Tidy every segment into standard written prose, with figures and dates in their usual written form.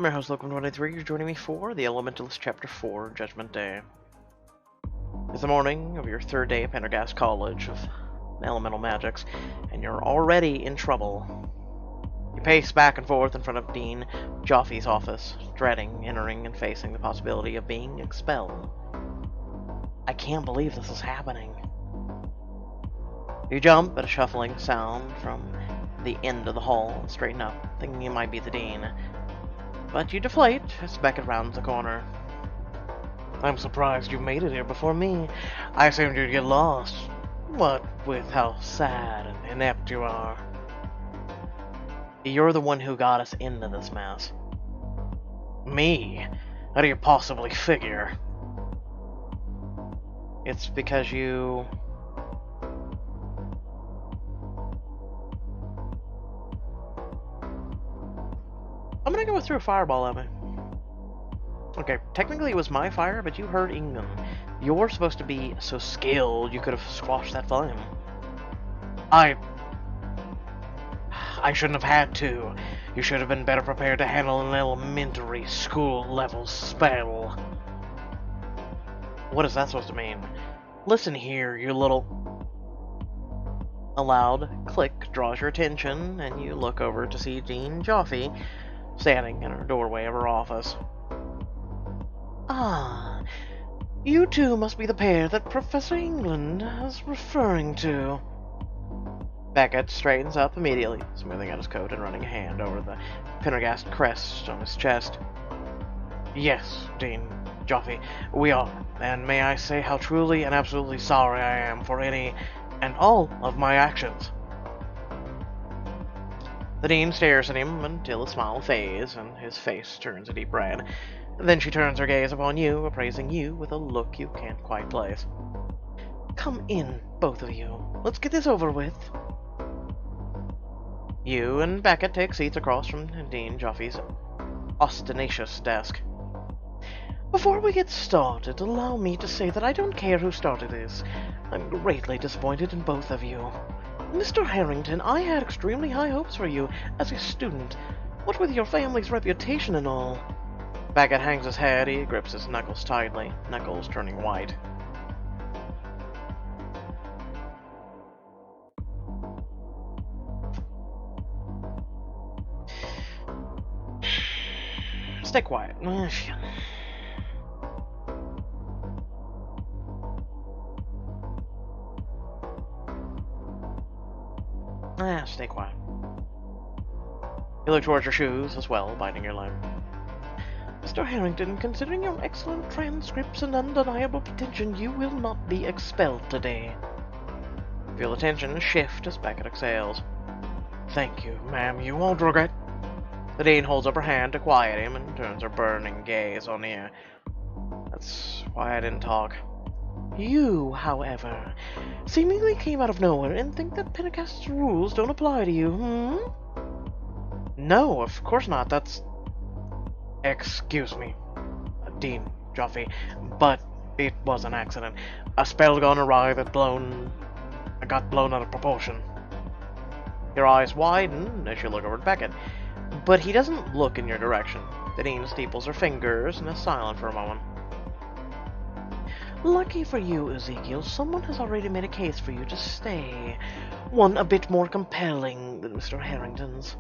I'm your host, Logan23. You're joining me for the Elementalists Chapter 4, Judgment Day. It's the morning of your third day at Pendarghast College of Elemental Magics, and you're already in trouble. You pace back and forth in front of Dean Joffe's office, dreading entering and facing the possibility of being expelled. I can't believe this is happening. You jump at a shuffling sound from the end of the hall and straighten up, thinking you might be the Dean. But you deflate as Beckett rounds the corner. I'm surprised you made it here before me. I assumed you'd get lost. What with how sad and inept you are. You're the one who got us into this mess. Me? How do you possibly figure? It's because you... I'm gonna go through a fireball at me. Okay, technically it was my fire, but you heard Ingham. You're supposed to be so skilled you could have squashed that flame. I shouldn't have had to. You should have been better prepared to handle an elementary school level spell. What is that supposed to mean? Listen here, you little... A loud click draws your attention, and you look over to see Dean Joffe standing in her doorway of her office. Ah, you two must be the pair that Professor England is referring to. Beckett straightens up immediately, smoothing out his coat and running a hand over the Pendarghast crest on his chest. Yes, Dean Joffe, we are, and may I say how truly and absolutely sorry I am for any and all of my actions. The Dean stares at him until the smile fades and his face turns a deep red. Then she turns her gaze upon you, appraising you with a look you can't quite place. Come in, both of you. Let's get this over with. You and Beckett take seats across from Dean Joffe's ostentatious desk. Before we get started, allow me to say that I don't care who started this. I'm greatly disappointed in both of you. Mr. Harrington, I had extremely high hopes for you as a student. What with your family's reputation and all? Beckett hangs his head. He grips his knuckles tightly, knuckles turning white. Stay quiet. Stay quiet. You look towards your shoes as well, biting your lip. Mr. Harrington, considering your excellent transcripts and undeniable pretension, you will not be expelled today. Feel the tension shift as Beckett exhales. Thank you, ma'am. You won't regret. The Dean holds up her hand to quiet him and turns her burning gaze on you. That's why I didn't talk. You, however, seemingly came out of nowhere and think that Pendarghast's rules don't apply to you, No, of course not. That's... Excuse me, Dean Joffe, but it was an accident. A spell gone awry that got blown out of proportion. Your eyes widen as you look over at Beckett, but he doesn't look in your direction. The Dean steeples her fingers and is silent for a moment. Lucky for you, Ezekiel, someone has already made a case for you to stay. One a bit more compelling than Mr. Harrington's.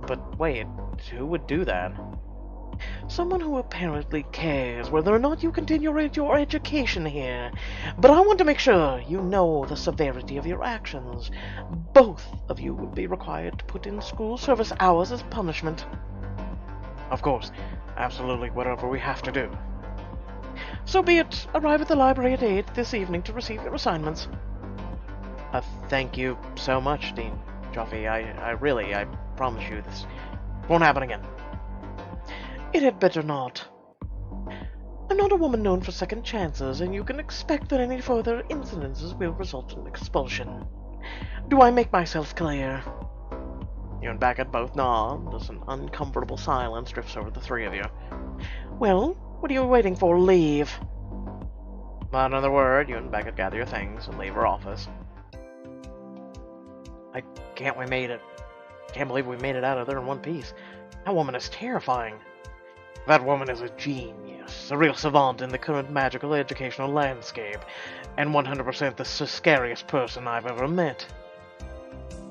But wait, who would do that? Someone who apparently cares whether or not you continue your education here. But I want to make sure you know the severity of your actions. Both of you will be required to put in school service hours as punishment. Of course, absolutely whatever we have to do. So be it. Arrive at the library at 8 this evening to receive your assignments. Thank you so much, Dean Joffe. I promise you this won't happen again. It had better not. I'm not a woman known for second chances, and you can expect that any further incidences will result in expulsion. Do I make myself clear? You and Beckett both nod as an uncomfortable silence drifts over the three of you. Well, what are you waiting for? Leave. Not another word. You and Beckett gather your things and leave her office. I can't we made it. Can't believe we made it out of there in one piece. That woman is terrifying. That woman is a genius, a real savant in the current magical educational landscape, and 100% the scariest person I've ever met.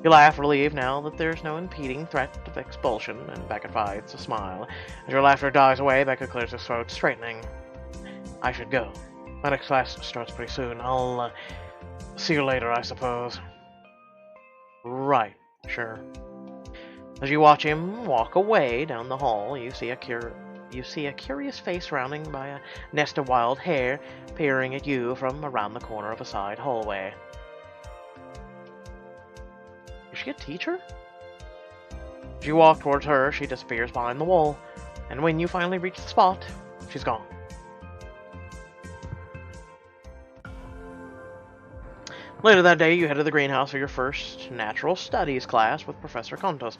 You laugh, relieved now that there's no impeding threat of expulsion, and Becca fights a smile. As your laughter dies away, Becca clears her throat, straightening. I should go. My next class starts pretty soon. I'll see you later, I suppose. Right, sure. As you watch him walk away down the hall, you see a curious face surrounded by a nest of wild hair peering at you from around the corner of a side hallway. Is she a teacher? As you walk towards her, she disappears behind the wall, and when you finally reach the spot, she's gone. Later that day, you head to the greenhouse for your first natural studies class with Professor Kontos.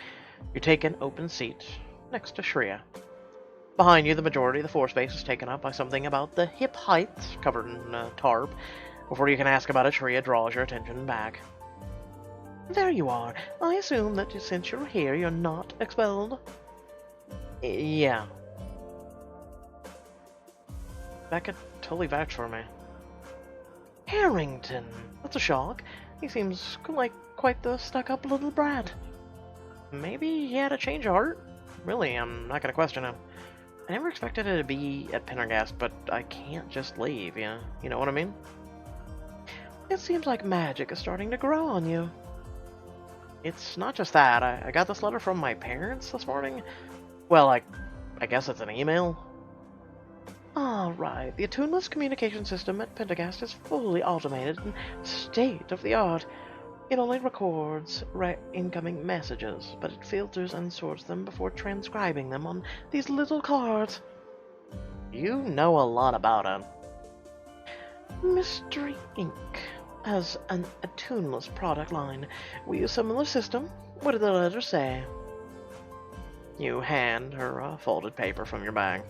You take an open seat next to Shreya. Behind you, the majority of the floor space is taken up by something about the hip height, covered in tarp. Before you can ask about it, Shreya draws your attention back. There you are. I assume that since you're here, you're not expelled? Yeah. Becca totally vouched for me. Harrington. That's a shock. He seems like quite the stuck-up little brat. Maybe he had a change of heart? Really, I'm not gonna question him. I never expected it to be at Pendarghast, but I can't just leave, you know what I mean? It seems like magic is starting to grow on you. It's not just that. I got this letter from my parents this morning. Well, I guess it's an email. Ah, right. The attuneless communication system at Pendarghast is fully automated and state-of-the-art. It only records incoming messages, but it filters and sorts them before transcribing them on these little cards. You know a lot about it. Mystery Inc. has an attuneless product line. We use a similar system. What did the letter say? You hand her folded paper from your bag.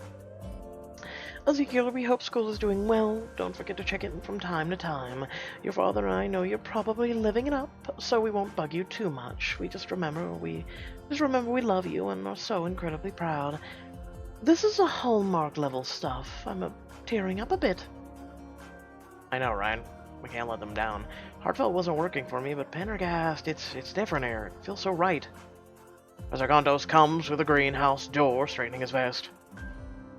Ezekiel, we hope school is doing well. Don't forget to check in from time to time. Your father and I know you're probably living it up, so we won't bug you too much. We just remember we love you and are so incredibly proud. This is a Hallmark level stuff. I'm tearing up a bit. I know, right? We can't let them down. Heartfelt wasn't working for me, but Pendarghast, it's different here. It feels so right. As Argontos comes through the greenhouse door, straightening his vest.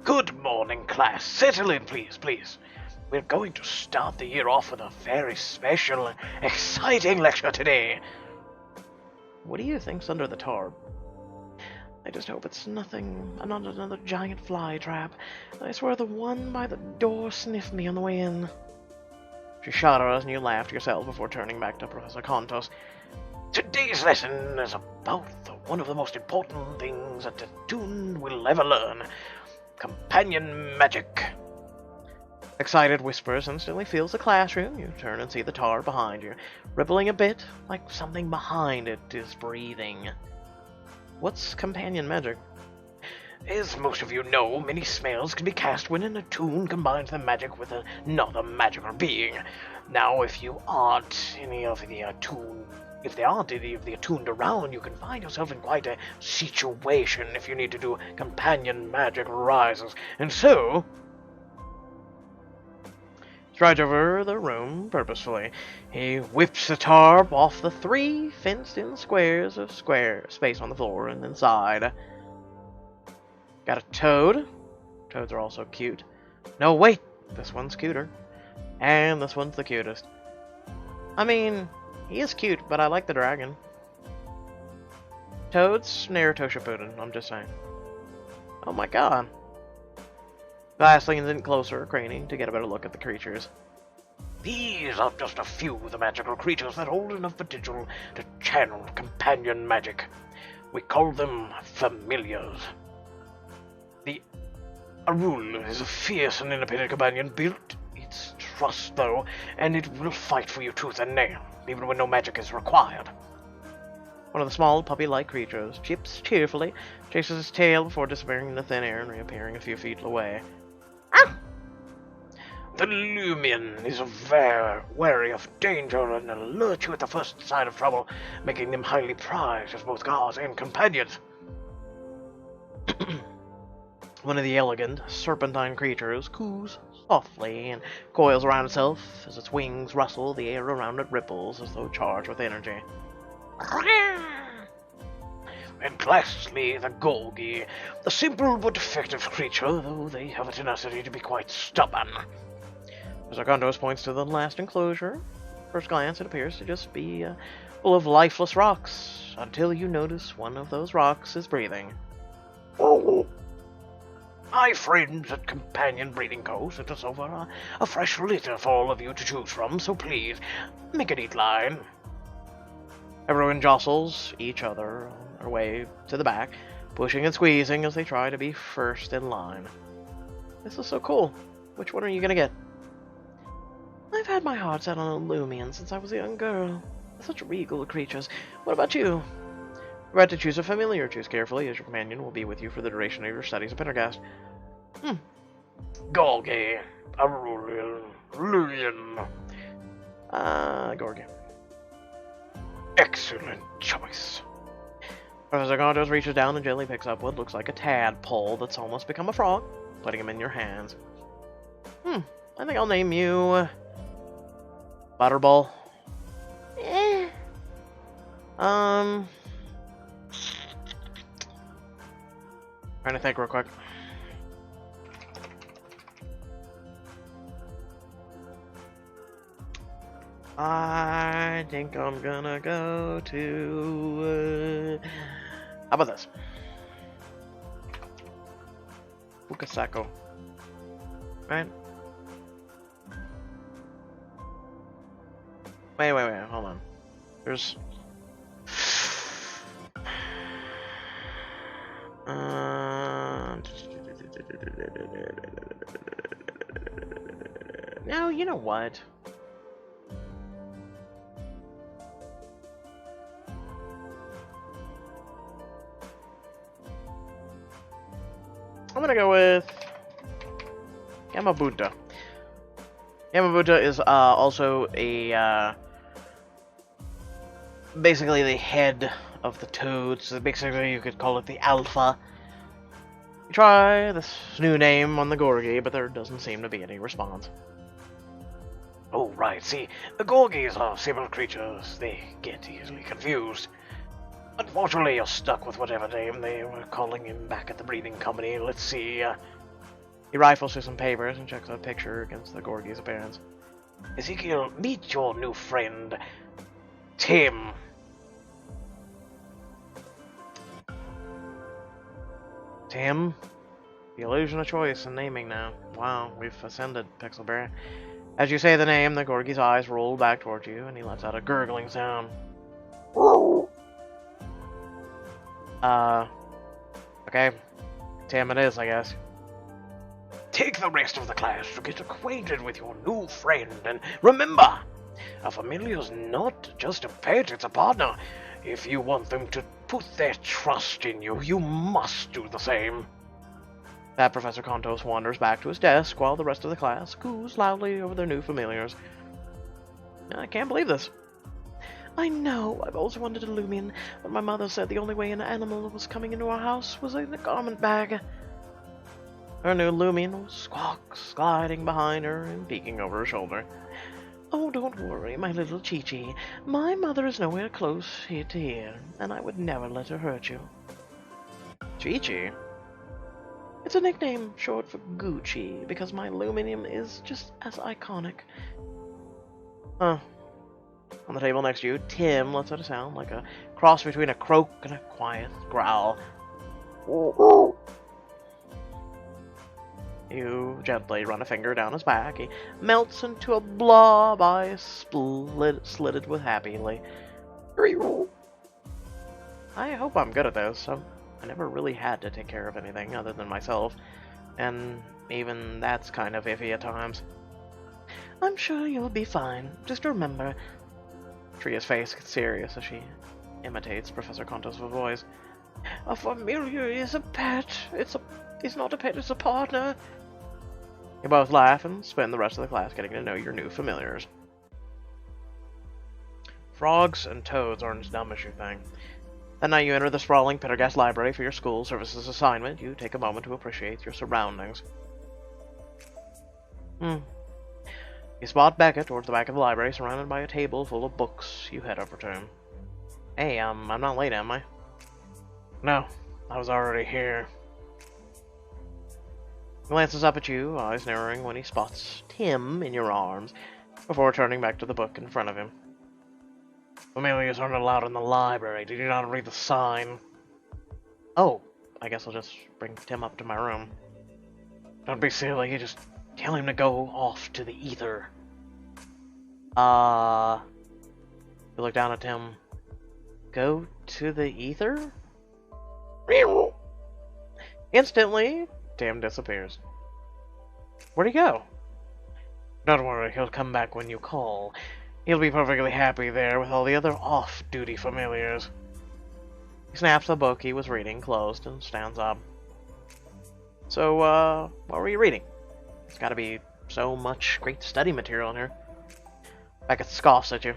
Good morning, class. Settle in, please, please. We're going to start the year off with a very special and exciting lecture today. What do you think's under the tarp? I just hope it's not another giant fly trap. I swear the one by the door sniffed me on the way in. She shot at us and you laughed yourself before turning back to Professor Kontos. Today's lesson is about one of the most important things that the Toon will ever learn. Companion magic. Excited whispers instantly fills the classroom. You turn and see the tar behind you, rippling a bit, like something behind it is breathing. What's companion magic? As most of you know, many spells can be cast when an attune combines the magic with another magical being. Now, if there aren't any of the attuned around, you can find yourself in quite a situation if you need to do companion magic rises. And so, strides over the room purposefully. He whips the tarp off the 3 fenced-in squares of space on the floor and inside. Got a toad. Toads are also cute. No, wait! This one's cuter. And this one's the cutest. I mean, he is cute, but I like the dragon. Toads, Naruto Shippuden, I'm just saying. Oh my god. Glass leans in closer, craning, to get a better look at the creatures. These are just a few of the magical creatures that hold enough potential to channel companion magic. We call them familiars. The Arul is a fierce and independent companion built its trust, though, and it will fight for you tooth and nail, even when no magic is required. One of the small puppy-like creatures chips cheerfully, chases his tail before disappearing in the thin air and reappearing a few feet away. Ah! The Lumion is very wary of danger and alert you at the first sign of trouble, making them highly prized as both guards and companions. One of the elegant, serpentine creatures coos softly and coils around itself. As its wings rustle, the air around it ripples as though charged with energy. And lastly, the Gorgi, the simple but effective creature, though they have a tenacity to be quite stubborn. As Argondos points to the last enclosure, first glance it appears to just be full of lifeless rocks, until you notice one of those rocks is breathing. My friends at Companion Breeding Co. sent us over a fresh litter for all of you to choose from, so please, make a neat line. Everyone jostles each other on their way to the back, pushing and squeezing as they try to be first in line. This is so cool. Which one are you gonna get? I've had my heart set on a Lumion since I was a young girl. They're such regal creatures. What about you? You're about to choose a familiar. Choose carefully, as your companion will be with you for the duration of your studies at Pendarghast. Gorgi, Aurelian, Lumion. Gorgi. Excellent choice. Professor Gondos reaches down and gently picks up what looks like a tadpole that's almost become a frog, putting him in your hands. I think I'll name you Butterball. Trying to think real quick. I think I'm gonna go to... how about this? Fukasako. Right? Wait, hold on. There's... no, you know what? I'm gonna go with Yamabuta. Yamabuta is also a basically the head of the toads. So basically, you could call it the alpha. You try this new name on the Gorgi, but there doesn't seem to be any response. Oh, right. See, the Gorgis are simple creatures. They get easily confused. Unfortunately, you're stuck with whatever name they were calling him back at the breeding company. Let's see. He rifles through some papers and checks out a picture against the Gorgi's appearance. Ezekiel, meet your new friend, Tim. Tim? The illusion of choice and naming now. Wow, we've ascended, Pixelberry. As you say the name, the Gorgi's eyes roll back towards you, and he lets out a gurgling sound. Okay. Tim it is, I guess. Take the rest of the class to get acquainted with your new friend, and remember, a familiar's not just a pet, it's a partner. If you want them to put their trust in you, you must do the same. That Professor Kontos wanders back to his desk while the rest of the class coos loudly over their new familiars. I can't believe this. I know, I've always wanted a Lumion, but my mother said the only way an animal was coming into our house was in a garment bag. Her new Lumion was squawks, gliding behind her and peeking over her shoulder. Oh, don't worry, my little Chi-Chi. My mother is nowhere close here to here, and I would never let her hurt you. Chi-Chi? It's a nickname short for Gucci, because my Luminium is just as iconic. Huh. On the table next to you, Tim lets out a sound like a cross between a croak and a quiet growl. You gently run a finger down his back. He melts into a blob, eyes slitted with happily. I hope I'm good at this. I never really had to take care of anything other than myself, and even that's kind of iffy at times. I'm sure you'll be fine. Just remember... Tria's face gets serious as she imitates Professor Kontos' voice. A familiar is a pet. It's not a pet, it's a partner. You both laugh and spend the rest of the class getting to know your new familiars. Frogs and toads aren't as dumb as you think. That night you enter the sprawling Pendarghast library for your school services assignment. You take a moment to appreciate your surroundings. You spot Beckett towards the back of the library, surrounded by a table full of books. You head over to him. Hey, I'm not late, am I? No, I was already here. He glances up at you, eyes narrowing when he spots Tim in your arms, before turning back to the book in front of him. Familiars aren't allowed in the library. Did you not read the sign? Oh, I guess I'll just bring Tim up to my room. Don't be silly, just tell him to go off to the ether. You look down at Tim. Go to the ether? Instantly, Tim disappears. Where'd he go? Don't worry, he'll come back when you call. He'll be perfectly happy there with all the other off-duty familiars. He snaps the book he was reading closed and stands up. So, what were you reading? There's gotta be so much great study material in here. Beckett scoffs at you.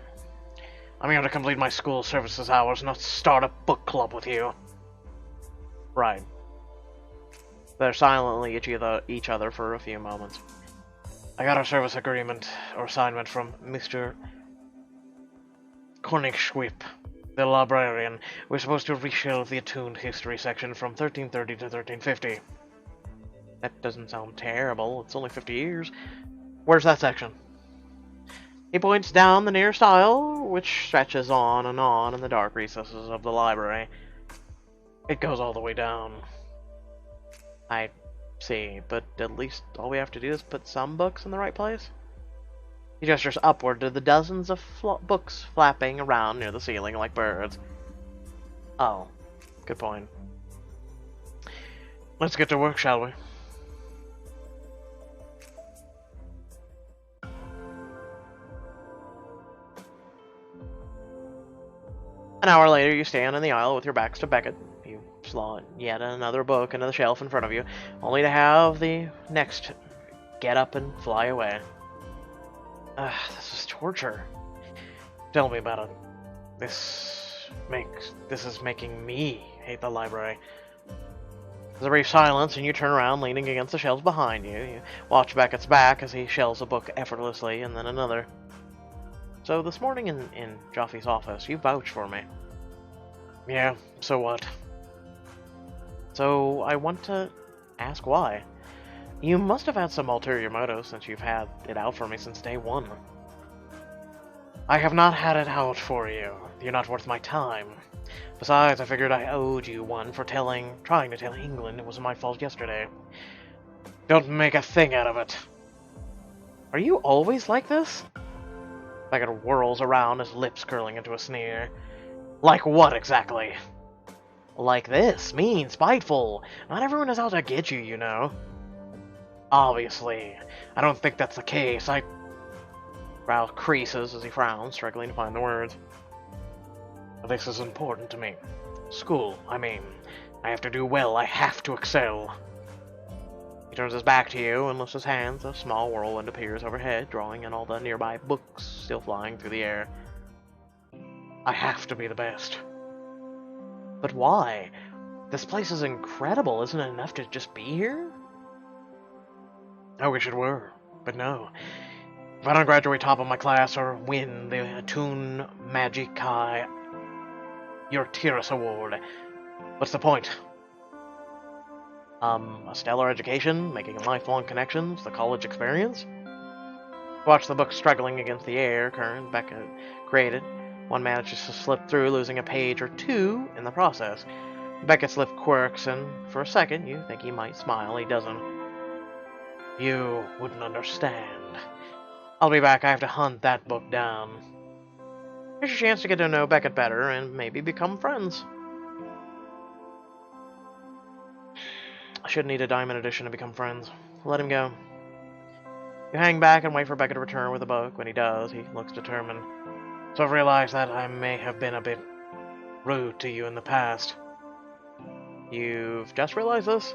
I'm here to complete my school services hours, not start a book club with you. Right. They're silently at each other for a few moments. I got a service agreement or assignment from Mr. Kornichschwip, the librarian. We're supposed to reshelve the attuned history section from 1330 to 1350. That doesn't sound terrible. It's only 50 years. Where's that section? He points down the nearest aisle, which stretches on in the dark recesses of the library. It goes all the way down. I see, but at least all we have to do is put some books in the right place. He gestures upward to the dozens of books flapping around near the ceiling like birds. Oh, good point. Let's get to work, shall we? An hour later, you stand in the aisle with your backs to Beckett. You slot yet another book into the shelf in front of you, only to have the next get up and fly away. This is torture. Tell me about it. This is making me hate the library. There's a brief silence, and you turn around, leaning against the shelves behind you. You watch Beckett's back as he shelves a book effortlessly, and then another. So this morning in Joffy's office, you vouched for me. Yeah, so what? So I want to ask why. You must have had some ulterior motive since you've had it out for me since day one. I have not had it out for you. You're not worth my time. Besides, I figured I owed you one for trying to tell England it was my fault yesterday. Don't make a thing out of it. Are you always like this? Beckett whirls around, his lips curling into a sneer. Like what, exactly? Like this. Mean, spiteful. Not everyone is out to get you, you know. Obviously. I don't think that's the case. Brow creases as he frowns, struggling to find the words. This is important to me. School, I mean. I have to do well. I have to excel. He turns his back to you and lifts his hands. A small whirlwind appears overhead, drawing in all the nearby books still flying through the air. I have to be the best. But why? This place is incredible. Isn't it enough to just be here? I wish it were, but no. If I don't graduate top of my class or win the Attune Magick your Tiras Award, what's the point? A stellar education, making lifelong connections, the college experience? Watch the book struggling against the air current Beckett created. One manages to slip through, losing a page or two in the process. Beckett's lip quirks, and for a second you think he might smile. He doesn't. You wouldn't understand. I'll be back. I have to hunt that book down. Here's your chance to get to know Beckett better and maybe become friends. I should need a diamond edition to become friends. Let him go. You hang back and wait for Beckett to return with the book. When he does, he looks determined. So I've realized that I may have been a bit rude to you in the past. You've just realized this?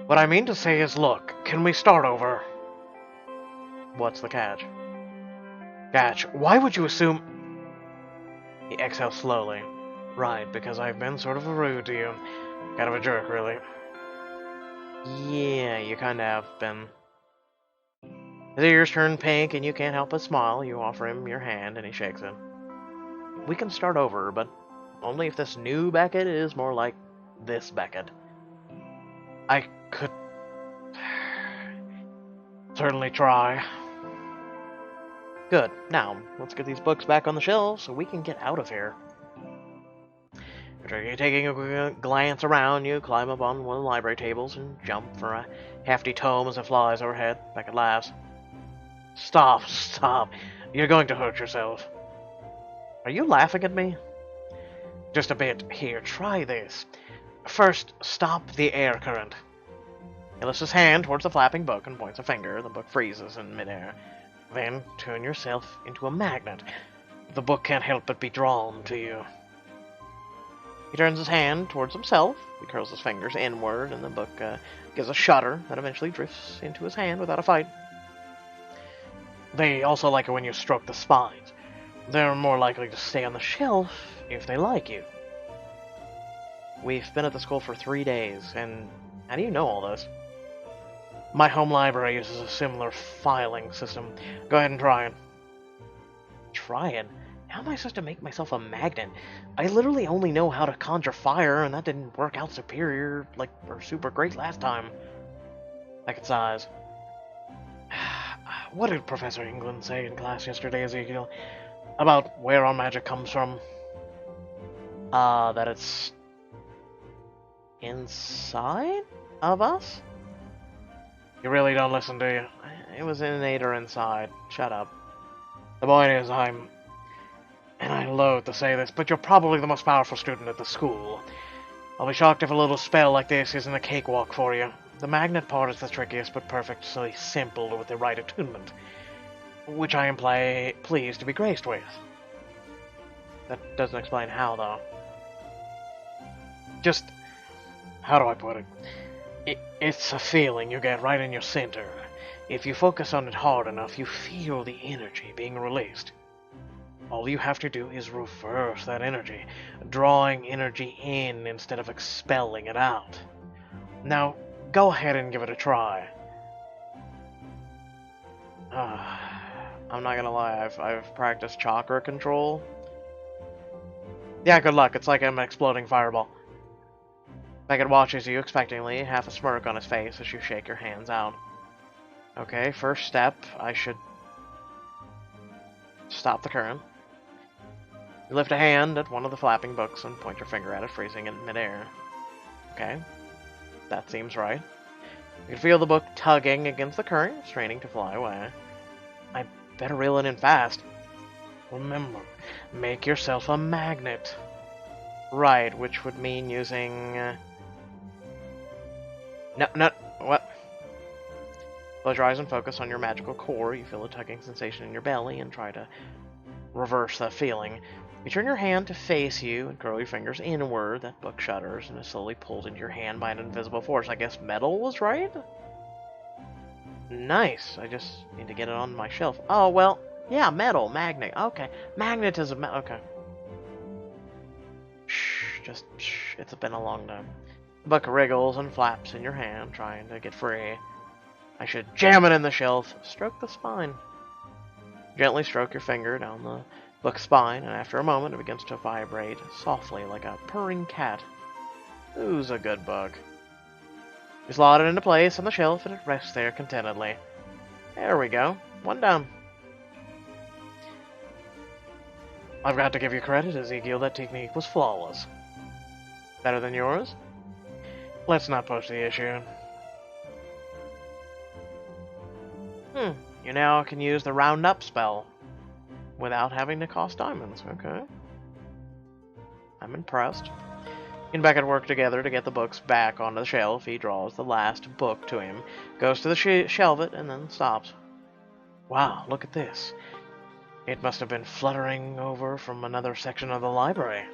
What I mean to say is, look, can we start over? What's the catch? Catch, why would you assume... He exhales slowly. Right, because I've been sort of rude to you. Kind of a jerk, really. Yeah, you kinda have been. His ears turn pink and you can't help but smile. You offer him your hand and he shakes it. We can start over, but only if this new Beckett is more like this Beckett. I could... certainly try. Good. Now, let's get these books back on the shelves so we can get out of here. After taking a glance around, you climb up on one of the library tables and jump for a hefty tome as it flies overhead. Beckett laughs. Stop, stop. You're going to hurt yourself. Are you laughing at me? Just a bit. Here, try this. First, stop the air current. He lifts his hand towards the flapping book and points a finger. The book freezes in midair. Then, turn yourself into a magnet. The book can't help but be drawn to you. He turns his hand towards himself. He curls his fingers inward, and the book gives a shudder that eventually drifts into his hand without a fight. They also like it when you stroke the spines. They're more likely to stay on the shelf if they like you. We've been at the school for 3 days, and how do you know all this? My home library uses a similar filing system. Go ahead and try it. Try it? How am I supposed to make myself a magnet? I literally only know how to conjure fire, and that didn't work out superior, or super great last time. Beckett sighs. What did Professor England say in class yesterday, Ezekiel? About where our magic comes from? That it's... inside of us? You really don't listen, do you? It was innate or inside. Shut up. The point is, and I loathe to say this, but you're probably the most powerful student at the school. I'll be shocked if a little spell like this isn't a cakewalk for you. The magnet part is the trickiest, but perfectly simple with the right attunement, which I am pleased to be graced with. That doesn't explain how, though. Just, how do I put it? It's a feeling you get right in your center. If you focus on it hard enough, you feel the energy being released. All you have to do is reverse that energy, drawing energy in instead of expelling it out. Now, go ahead and give it a try. I'm not gonna lie, I've practiced chakra control. Yeah, good luck. It's like an exploding fireball. Beckett watches you expectantly, half a smirk on his face as you shake your hands out. Okay, first step, I should stop the current. You lift a hand at one of the flapping books and point your finger at it, freezing it in midair. Okay, that seems right. You can feel the book tugging against the current, straining to fly away. I better reel it in fast. Remember, make yourself a magnet. Right, which would mean using... No, what? Close your eyes and focus on your magical core. You feel a tugging sensation in your belly and try to reverse that feeling. You turn your hand to face you and curl your fingers inward. That book shudders and is slowly pulled into your hand by an invisible force. I guess metal was right? Nice. I just need to get it on my shelf. Oh, well, yeah, metal, magnet. Okay, magnetism. Okay. Shh, it's been a long time. The book wriggles and flaps in your hand, trying to get free. I should jam it in the shelf. Stroke the spine. Gently stroke your finger down the book's spine, and after a moment it begins to vibrate softly like a purring cat. Who's a good book? You slot it into place on the shelf, and it rests there contentedly. There we go. One down. I've got to give you credit, Ezekiel. That technique was flawless. Better than yours? Let's not push the issue. You now can use the round up spell without having to cost diamonds. Okay. I'm impressed. You and Beckett work together to get the books back onto the shelf. He draws the last book to him, goes to the shelf it, and then stops. Wow, look at this. It must have been fluttering over from another section of the library.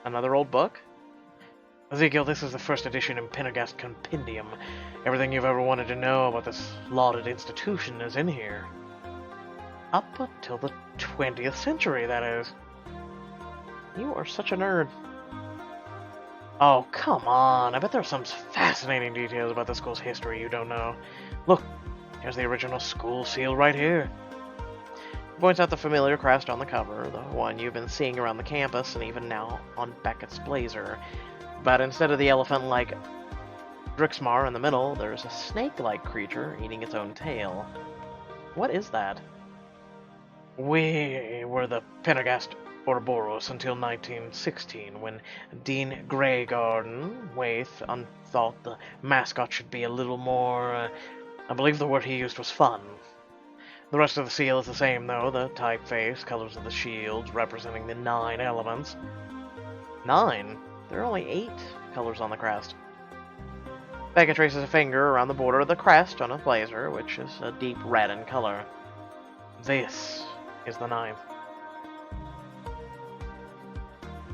Another old book? Ezekiel, this is the first edition in Pendarghast Compendium. Everything you've ever wanted to know about this lauded institution is in here. Up until the 20th century, that is. You are such a nerd. Oh, come on. I bet there's some fascinating details about the school's history you don't know. Look, here's the original school seal right here. He points out the familiar crest on the cover, the one you've been seeing around the campus and even now on Beckett's blazer. But instead of the elephant-like Drixmar in the middle, there's a snake-like creature eating its own tail. What is that? We were the Pendarghast Ouroboros until 1916, when Dean Greygarden Waith thought the mascot should be a little more, I believe the word he used was fun. The rest of the seal is the same, though, the typeface, colors of the shields, representing the 9 elements. 9? There are only 8 colors on the crest. Beckett traces a finger around the border of the crest on a blazer, which is a deep red in color. This is the 9th.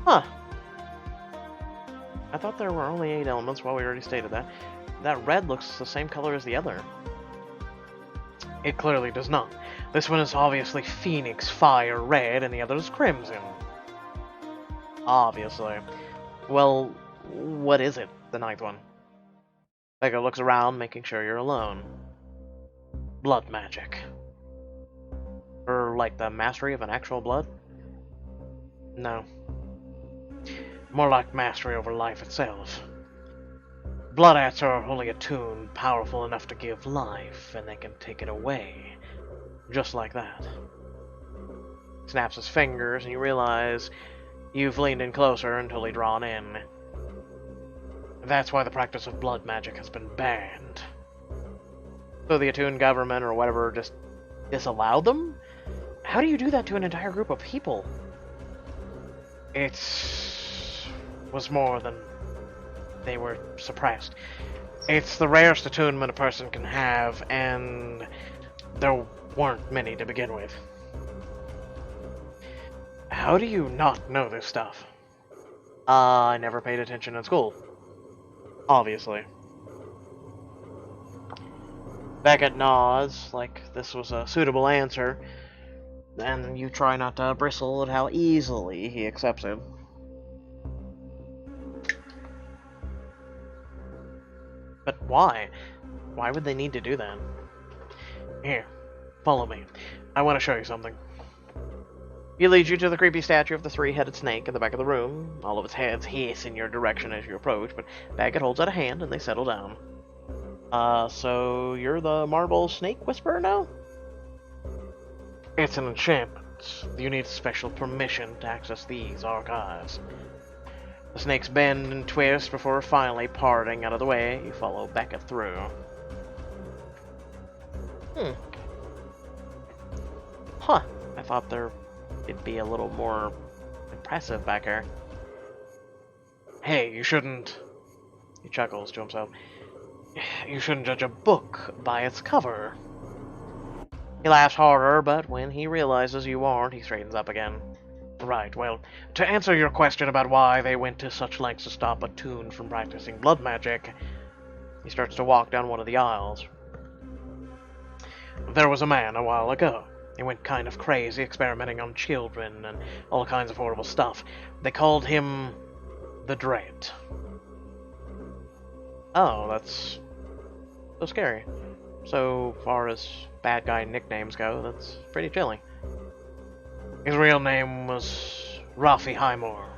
Huh. I thought there were only 8 elements. Well, we already stated that. That red looks the same color as the other. It clearly does not. This one is obviously Phoenix Fire Red, and the other is Crimson. Obviously. Well, what is it, the 9th one? Becca looks around, making sure you're alone. Blood magic. Or like the mastery of an actual blood? No. More like mastery over life itself. Blood ats are only attuned, powerful enough to give life, and they can take it away. Just like that. Snaps his fingers, and you realize you've leaned in closer and totally drawn in. That's why the practice of blood magic has been banned. So the attuned government or whatever just disallowed them? How do you do that to an entire group of people? It was more than they were suppressed. It's the rarest attunement a person can have, and there weren't many to begin with. How do you not know this stuff? I never paid attention in school. Obviously. Beckett nods, like this was a suitable answer, and you try not to bristle at how easily he accepts it. But why? Why would they need to do that? Here, follow me. I want to show you something. He leads you to the creepy statue of the 3-headed snake in the back of the room. All of its heads hiss in your direction as you approach, but Beckett holds out a hand and they settle down. So you're the marble snake whisperer now? It's an enchantment. You need special permission to access these archives. The snakes bend and twist before finally parting out of the way. You follow Beckett through. Huh. I thought it'd be a little more impressive back here. Hey, you shouldn't... He chuckles to himself. You shouldn't judge a book by its cover. He laughs harder, but when he realizes you aren't, he straightens up again. Right, well, to answer your question about why they went to such lengths to stop Attune from practicing blood magic, he starts to walk down one of the aisles. There was a man a while ago. He went kind of crazy, experimenting on children and all kinds of horrible stuff. They called him the Dread. Oh, that's so scary. So far as bad guy nicknames go, that's pretty chilling. His real name was Rafi Highmore.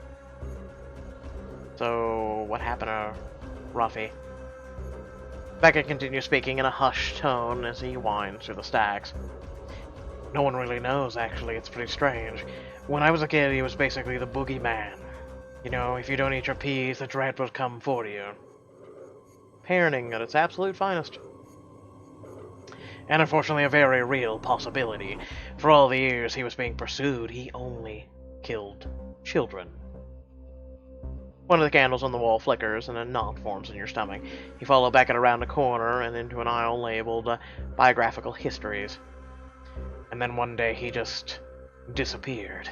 So, what happened to Rafi? Beckett continues speaking in a hushed tone as he winds through the stacks. No one really knows, actually. It's pretty strange. When I was a kid, he was basically the boogeyman. You know, if you don't eat your peas, the dread will come for you. Parenting at its absolute finest. And unfortunately a very real possibility. For all the years he was being pursued, he only killed children. One of the candles on the wall flickers and a knot forms in your stomach. You follow Beckett around a corner and into an aisle labeled Biographical Histories. And then one day he just disappeared.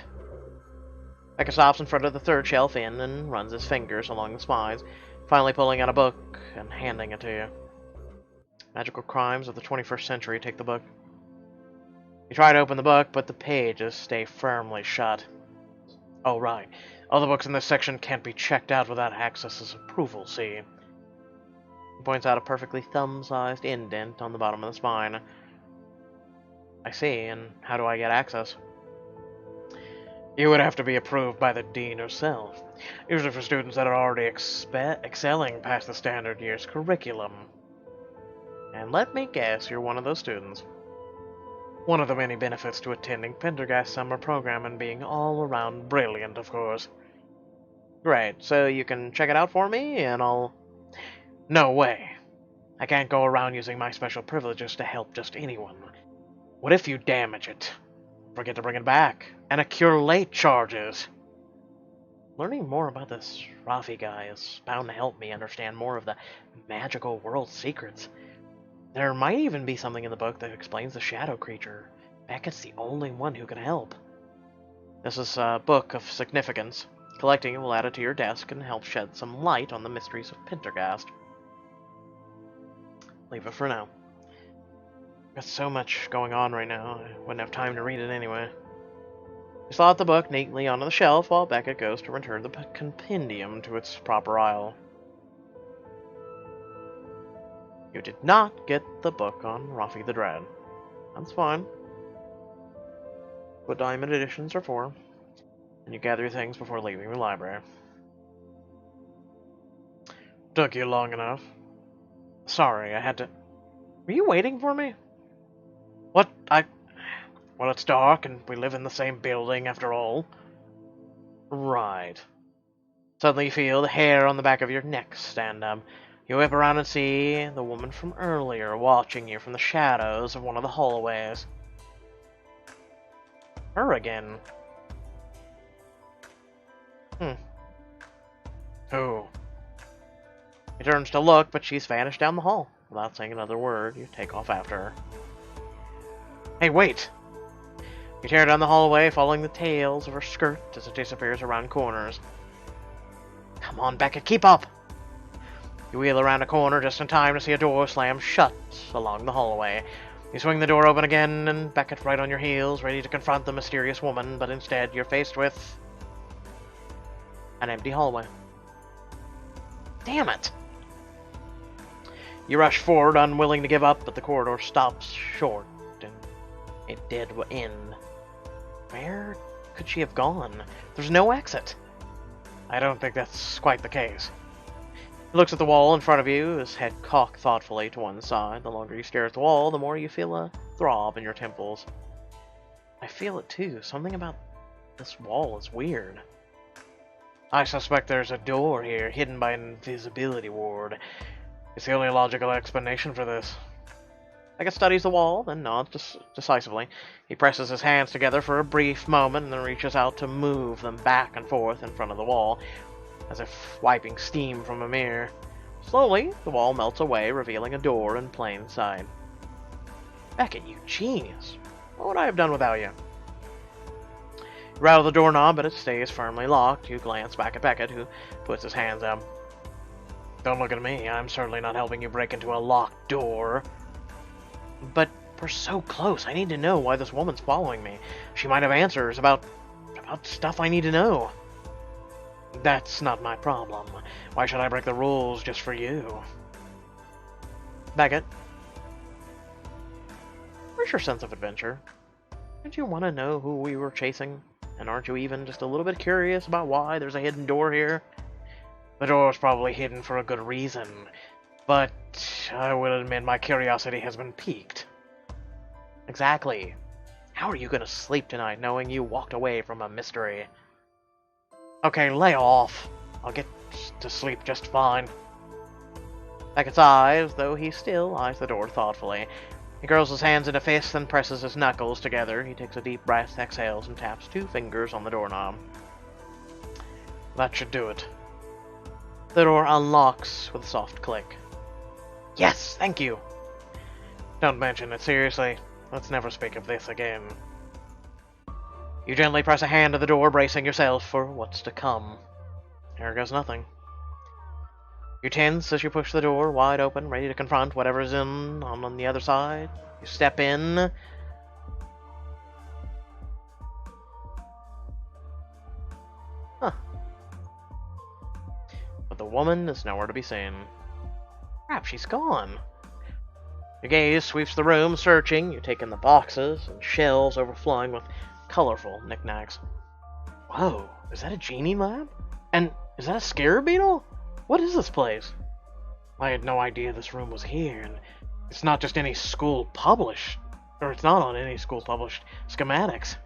Beckett stops in front of the third shelf in and runs his fingers along the spines, finally pulling out a book and handing it to you. Magical Crimes of the 21st Century. Take the book. You try to open the book, but the pages stay firmly shut. Oh, right. All the books in this section can't be checked out without Access's approval, see? He points out a perfectly thumb-sized indent on the bottom of the spine. I see, and how do I get access? You would have to be approved by the dean herself, usually for students that are already excelling past the standard year's curriculum. And let me guess, you're one of those students. One of the many benefits to attending Pendarghast summer program and being all around brilliant, of course. Great, so you can check it out for me, and I'll... No way. I can't go around using my special privileges to help just anyone. What if you damage it? Forget to bring it back, and accrue late charges. Learning more about this Rafi guy is bound to help me understand more of the magical world secrets. There might even be something in the book that explains the shadow creature. Beckett's the only one who can help. This is a book of significance. Collecting it will add it to your desk and help shed some light on the mysteries of Pendarghast. Leave it for now. Got so much going on right now, I wouldn't have time to read it anyway. You slot the book neatly onto the shelf while Beckett goes to return the compendium to its proper aisle. You did not get the book on Rafi the Dread. That's fine. What diamond editions are for. And you gather your things before leaving the library. Took you long enough. Sorry, I had to... Were you waiting for me? What? Well, it's dark and we live in the same building after all. Right. Suddenly you feel the hair on the back of your neck stand up. You whip around and see the woman from earlier watching you from the shadows of one of the hallways. Her again. Who? He turns to look, but she's vanished down the hall. Without saying another word, you take off after her. Hey, wait! You tear down the hallway, following the tails of her skirt as it disappears around corners. Come on, Beckett, keep up! You wheel around a corner just in time to see a door slam shut along the hallway. You swing the door open again, and Beckett right on your heels, ready to confront the mysterious woman, but instead you're faced with... an empty hallway. Damn it! You rush forward, unwilling to give up, but the corridor stops short, and it did end. Where could she have gone? There's no exit. I don't think that's quite the case. He looks at the wall in front of you, his head cocked thoughtfully to one side. The longer you stare at the wall, the more you feel a throb in your temples. I feel it too. Something about this wall is weird. I suspect there's a door here, hidden by an invisibility ward. It's the only logical explanation for this. Beckett studies the wall, then nods decisively. He presses his hands together for a brief moment, and then reaches out to move them back and forth in front of the wall, as if wiping steam from a mirror. Slowly, the wall melts away, revealing a door in plain sight. Beckett, you genius! What would I have done without you? You rattle the doorknob, but it stays firmly locked. You glance back at Beckett, who puts his hands up. Don't look at me. I'm certainly not helping you break into a locked door. But we're so close. I need to know why this woman's following me. She might have answers about stuff I need to know. That's not my problem. Why should I break the rules just for you? Beckett, where's your sense of adventure? Didn't you want to know who we were chasing? And aren't you even just a little bit curious about why there's a hidden door here? The door's probably hidden for a good reason, but I will admit my curiosity has been piqued. Exactly. How are you going to sleep tonight knowing you walked away from a mystery? Okay, lay off. I'll get to sleep just fine. Beckett's eyes, though he still eyes the door thoughtfully. He curls his hands into fists and presses his knuckles together. He takes a deep breath, exhales, and taps 2 fingers on the doorknob. That should do it. The door unlocks with a soft click. Yes, thank you. Don't mention it, seriously. Let's never speak of this again. You gently press a hand to the door, bracing yourself for what's to come. Here goes nothing. You tense as you push the door wide open, ready to confront whatever's on the other side. You step in. Huh. But the woman is nowhere to be seen. Crap, she's gone. Your gaze sweeps the room, searching. You take in the boxes and shelves overflowing with colorful knickknacks. Whoa, is that a genie lab? And is that a scarab beetle? What is this place? I had no idea this room was here, and it's not just any school published, or it's not on any school published schematics.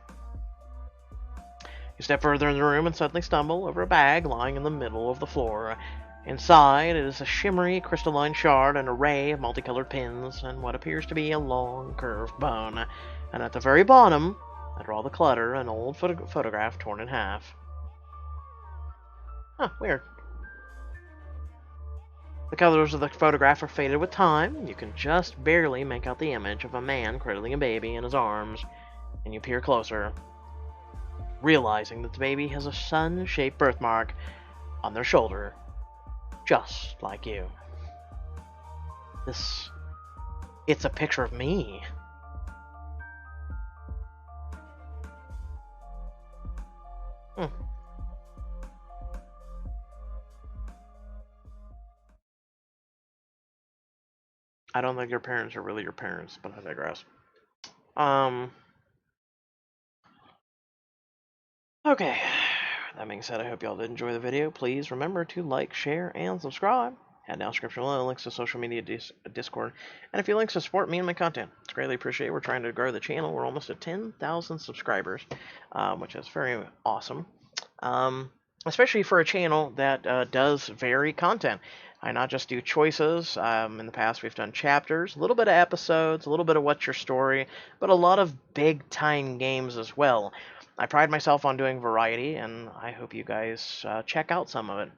You step further in the room and suddenly stumble over a bag lying in the middle of the floor. Inside is a shimmery crystalline shard, an array of multicolored pins, and what appears to be a long curved bone. And at the very bottom, under all the clutter, an old photograph torn in half. Huh, weird. The colors of the photograph are faded with time. You can just barely make out the image of a man cradling a baby in his arms, and you peer closer, realizing that the baby has a sun-shaped birthmark on their shoulder, just like you. It's a picture of me. I don't think your parents are really your parents, but I digress. Okay. That being said, I hope y'all did enjoy the video. Please remember to like, share, and subscribe. Head down description below, links to social media, Discord, and a few links to support me and my content. It's greatly appreciated. We're trying to grow the channel. We're almost at 10,000 subscribers, which is very awesome. Especially for a channel that does vary content. I not just do choices. In the past, we've done chapters, a little bit of episodes, a little bit of what's your story, but a lot of big-time games as well. I pride myself on doing variety, and I hope you guys check out some of it.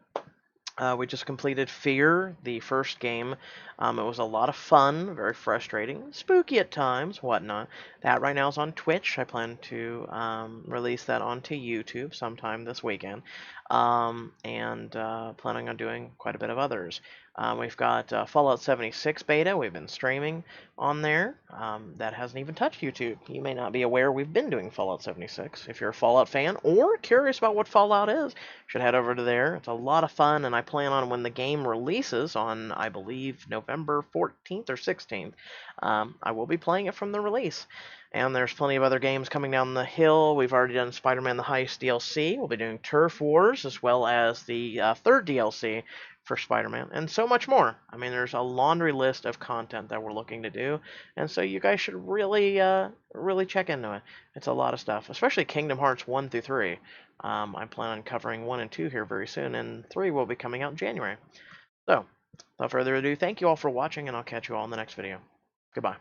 We just completed Fear, the first game. It was a lot of fun, very frustrating, spooky at times, whatnot. That right now is on Twitch. I plan to release that onto YouTube sometime this weekend. And planning on doing quite a bit of others. We've got Fallout 76 beta. We've been streaming on there. That hasn't even touched YouTube. You may not be aware we've been doing Fallout 76. If you're a Fallout fan or curious about what Fallout is, you should head over to there. It's a lot of fun, and I plan on when the game releases on, I believe, November 14th or 16th, I will be playing it from the release. And there's plenty of other games coming down the hill. We've already done Spider-Man the Heist DLC. We'll be doing Turf Wars, as well as the third DLC for Spider-Man, and so much more. I mean, there's a laundry list of content that we're looking to do, and so you guys should really, really check into it. It's a lot of stuff, especially Kingdom Hearts 1 through 3. I plan on covering 1 and 2 here very soon, and 3 will be coming out in January. So, without further ado, thank you all for watching, and I'll catch you all in the next video. Goodbye.